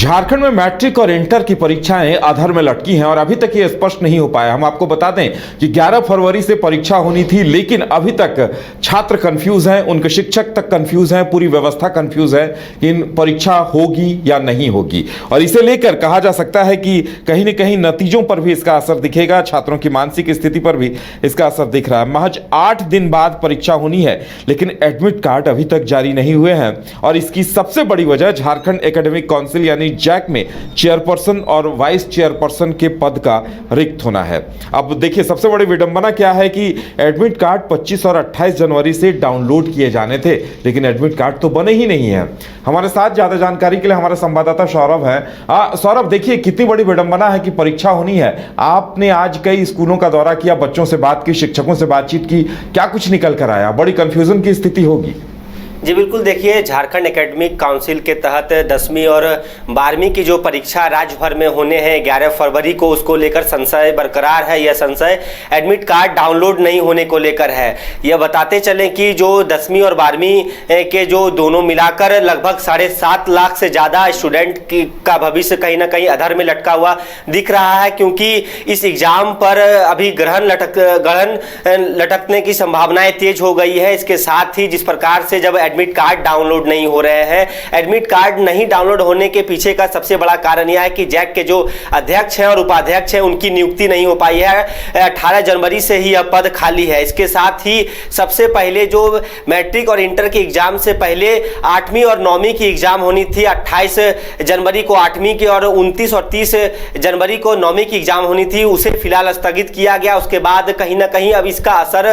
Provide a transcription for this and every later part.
झारखंड में मैट्रिक और इंटर की परीक्षाएं अधर में लटकी हैं और अभी तक ये स्पष्ट नहीं हो पाया। हम आपको बता दें कि 11 फरवरी से परीक्षा होनी थी, लेकिन अभी तक छात्र कंफ्यूज हैं, उनके शिक्षक तक कंफ्यूज हैं, पूरी व्यवस्था कंफ्यूज है कि इन परीक्षा होगी या नहीं होगी। और इसे लेकर कहा जा सकता है कि कहीं न कहीं नतीजों पर भी इसका असर दिखेगा, छात्रों की मानसिक स्थिति पर भी इसका असर दिख रहा है। महज 8 दिन बाद परीक्षा होनी है, लेकिन एडमिट कार्ड अभी तक जारी नहीं हुए हैं और इसकी सबसे बड़ी वजह झारखंड एकेडमिक काउंसिल यानी जैक में चेयरपर्सन और वाइस चेयरपर्सन के पद का रिक्त होना है। अब देखिए, सबसे बड़ी विडंबना क्या है कि एडमिट कार्ड 25 और 28 जनवरी से डाउनलोड किए जाने थे, लेकिन एडमिट कार्ड तो बने ही नहीं है। हमारे साथ ज्यादा जानकारी के लिए हमारे संवाददाता सौरभ है। सौरभ, देखिए कितनी बड़ी विडंबना है कि परीक्षा होनी है। आपने आज कई स्कूलों का दौरा किया, बच्चों से बात की, शिक्षकों से बातचीत की, क्या कुछ निकल कर आया? बड़ी कंफ्यूजन की स्थिति होगी। जी बिल्कुल, देखिए झारखंड एकेडमिक काउंसिल के तहत 10वीं और 12वीं की जो परीक्षा राज्य भर में होने हैं 11 फरवरी को, उसको लेकर संशय बरकरार है। यह संशय एडमिट कार्ड डाउनलोड नहीं होने को लेकर है। यह बताते चलें कि जो 10वीं और 12वीं के जो दोनों मिलाकर लगभग 7.5 लाख से ज़्यादा स्टूडेंट का भविष्य कहीं ना कहीं अधर में लटका हुआ दिख रहा है, क्योंकि इस एग्ज़ाम पर अभी ग्रहण लटकने की संभावनाएं तेज हो गई है। इसके साथ ही जिस प्रकार से जब एडमिट कार्ड डाउनलोड नहीं हो रहे हैं, एडमिट कार्ड नहीं डाउनलोड होने के पीछे का सबसे बड़ा कारण यह है कि जैक के जो अध्यक्ष हैं और उपाध्यक्ष हैं उनकी नियुक्ति नहीं हो पाई है। 18 जनवरी से ही यह पद खाली है। इसके साथ ही सबसे पहले जो मैट्रिक और इंटर के एग्जाम से पहले 8वीं और 9वीं की एग्जाम होनी थी, 28 जनवरी को 8वीं की और 29 और 30 जनवरी को 9वीं की एग्जाम होनी थी, उसे फिलहाल स्थगित किया गया। उसके बाद कहीं ना कहीं अब इसका असर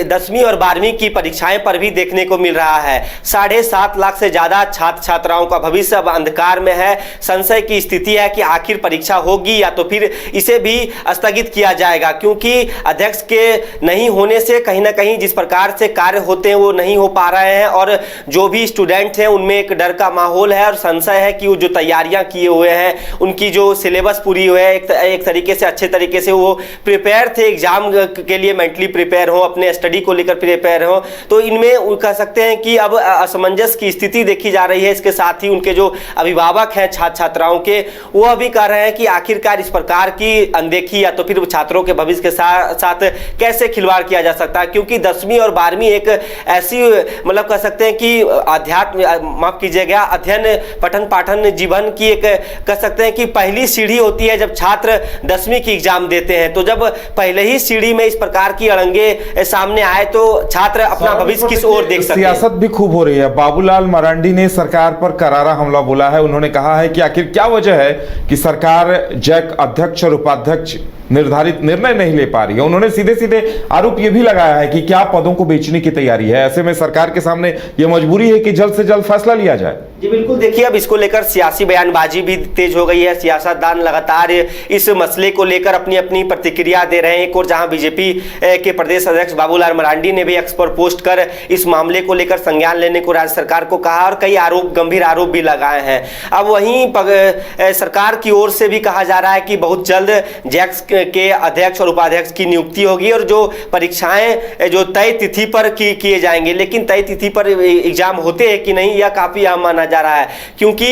10वीं और 12वीं की परीक्षाएं पर भी देखने को मिल रहा है। 7.5 लाख से ज्यादा छात्र छात्राओं का भविष्य अब अंधकार में है। संशय की स्थिति है कि आखिर परीक्षा होगी या तो फिर इसे भी स्थगित किया जाएगा, क्योंकि अध्यक्ष के नहीं होने से कहीं ना कहीं जिस प्रकार से कार्य होते हैं वो नहीं हो पा रहे हैं और जो भी स्टूडेंट हैं उनमें एक डर का माहौल है और संशय है कि वो जो तैयारियां किए हुए हैं, उनकी जो सिलेबस पूरी हुई है, एक तरीके से अच्छे तरीके से वो प्रिपेयर थे एग्जाम के लिए, मेंटली प्रिपेयर हो, अपने स्टडी को लेकर प्रिपेयर हो, तो इनमें कह सकते हैं कि अब असमंजस की स्थिति देखी जा रही है। इसके साथ ही उनके जो अभिभावक हैं छात्र छात्राओं के, वो अभी कह रहे हैं कि आखिरकार इस प्रकार की अनदेखी या तो फिर छात्रों के भविष्य के साथ कैसे खिलवाड़ किया जा सकता है, क्योंकि 10वीं और 12वीं एक ऐसी मतलब कह सकते हैं कि माफ कीजिएगा, अध्ययन पठन पाठन जीवन की एक कह सकते हैं कि पहली सीढ़ी होती है जब छात्र 10वीं की एग्जाम देते हैं। तो जब पहले ही सीढ़ी में इस प्रकार की अड़ंगे सामने आए तो छात्र अपना भविष्य किस ओर देख सकते हैं। सियासत भी खूब हो रही है। बाबूलाल मरांडी ने सरकार पर करारा हमला बोला है। उन्होंने कहा है कि आखिर क्या वजह है कि सरकार जैक अध्यक्ष और उपाध्यक्ष निर्धारित निर्णय नहीं ले पा रही है। उन्होंने सीधे सीधे आरोप यह भी लगाया है कि क्या पदों को बेचने की तैयारी है। ऐसे में सरकार के सामने यह मजबूरी है कि जल्द से जल्द फैसला लिया जाए। जी बिल्कुल, देखिए अब इसको लेकर सियासी बयानबाजी भी तेज हो गई है। सियासतदान लगातार इस मसले को लेकर अपनी अपनी प्रतिक्रिया दे रहे हैं। एक और जहां बीजेपी के प्रदेश अध्यक्ष बाबूलाल मरांडी ने भी एक्स पर पोस्ट कर इस मामले को लेकर संज्ञान लेने को राज्य सरकार को कहा और कई गंभीर आरोप भी लगाए हैं। अब वहीं सरकार की ओर से भी कहा जा रहा है कि बहुत जल्द जैक्स के अध्यक्ष और उपाध्यक्ष की नियुक्ति होगी और जो परीक्षाएं जो तय तिथि पर किए जाएंगे। लेकिन तय तिथि पर एग्जाम होते हैं कि नहीं, यह काफी अहम माना जा रहा है, क्योंकि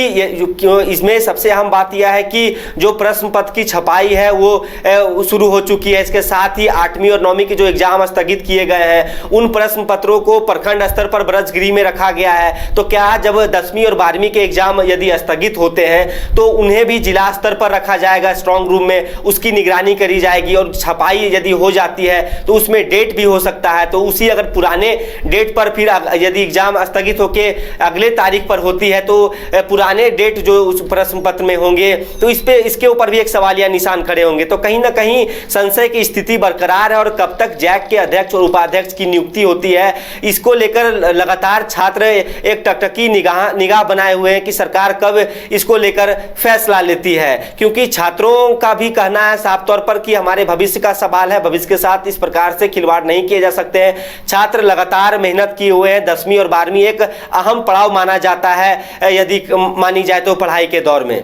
इसमें सबसे अहम बात यह है कि जो प्रश्न पत्र की छपाई है वो शुरू हो चुकी है। इसके साथ ही 8वीं और 9वीं के जो एग्जाम स्थगित किए गए हैं, उन प्रश्न पत्रों को प्रखंड स्तर पर ब्रजगृह में रखा गया है। तो क्या जब 10वीं और 12वीं के एग्जाम यदि स्थगित होते हैं तो उन्हें भी जिला स्तर पर रखा जाएगा, स्ट्रॉन्ग रूम में उसकी निगरानी करी जाएगी और छपाई यदि हो जाती है तो उसमें डेट भी हो सकता है। तो उसी अगर पुराने डेट पर फिर यदि एग्जाम स्थगित होके अगले तारीख पर होती है तो पुराने डेट जो उस प्रश्न पत्र में होंगे तो इसके ऊपर भी एक सवालिया निशान खड़े होंगे। तो कहीं ना कहीं संशय की स्थिति बरकरार है और कब तक जैक के अध्यक्ष और उपाध्यक्ष की नियुक्ति होती है, इसको लेकर लगातार छात्र एक टकटकी निगाह बनाए हुए हैं कि सरकार कब इसको लेकर फैसला लेती है, क्योंकि छात्रों का भी कहना है साफ तौर पर कि हमारे भविष्य का सवाल है, भविष्य के साथ इस प्रकार से खिलवाड़ नहीं किए जा सकते हैं। छात्र लगातार मेहनत किए हुए हैं। 10वीं और 12वीं एक अहम पड़ाव माना जाता है यदि मानी जाए तो पढ़ाई के दौर में।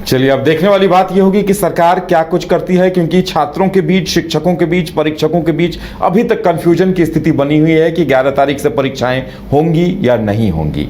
चलिए, अब देखने वाली बात यह होगी कि सरकार क्या कुछ करती है, क्योंकि छात्रों के बीच, शिक्षकों के बीच, परीक्षकों के बीच अभी तक कंफ्यूजन की स्थिति बनी हुई है कि 11 तारीख से परीक्षाएं होंगी या नहीं होंगी।